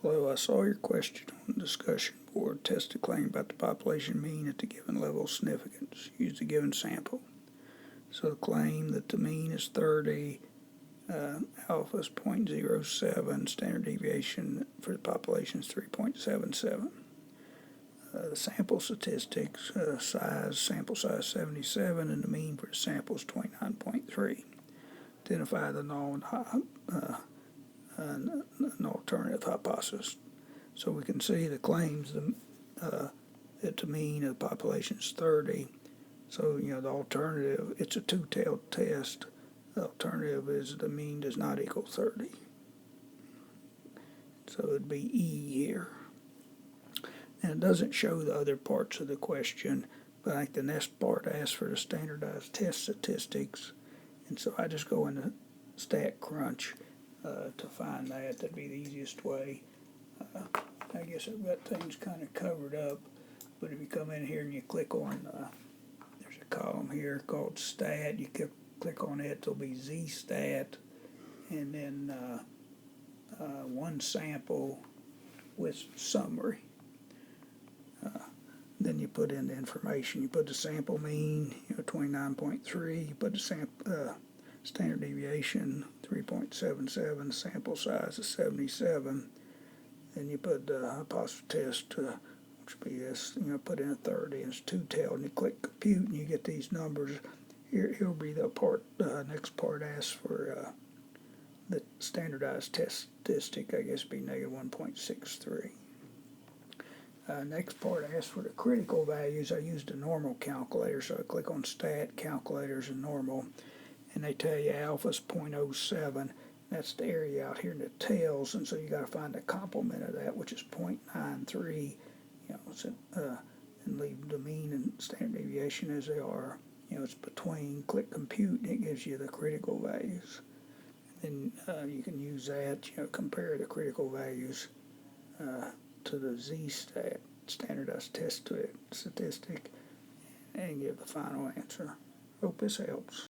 Hello, I saw your question on the discussion board. Test a claim about the population mean at the given level of significance. Use the given sample. So claim that the mean is 30, alpha is 0.07, standard deviation for the population is 3.77. The sample statistics, sample size 77, and the mean for the sample is 29.3. Identify the an alternative hypothesis. So we can see the claims that the mean of the population is 30. So, the alternative, it's a two-tailed test. The alternative is the mean does not equal 30. So it'd be E here. And it doesn't show the other parts of the question, but I think the next part asks for the standardized test statistics. And so I just go into StatCrunch to find that. That'd be the easiest way. I guess I've got things kind of covered up, but if you come in here and you click on, there's a column here called Stat. You click on it, there'll be Z-Stat, and then one sample with summary. Then you put in the information. You put the sample mean, 29.3. You put the standard deviation, 3.77. Sample size is 77. Then you put the hypothesis test, which would be this. Put in a 30, and it's two-tailed. And you click compute, and you get these numbers. Here'll be the part. Next part asks for the standardized test statistic. I guess be negative 1.63. Next part asks for the critical values. I used a normal calculator, so I click on Stat, Calculators, and Normal, and they tell you alpha is 0.07. That's the area out here in the tails, and so you got to find the complement of that, which is 0.93. And leave the mean and standard deviation as they are. It's between. Click Compute, and it gives you the critical values. And you can use that. Compare the critical values to the Z-Stat, standardized test statistic, and give the final answer. Hope this helps.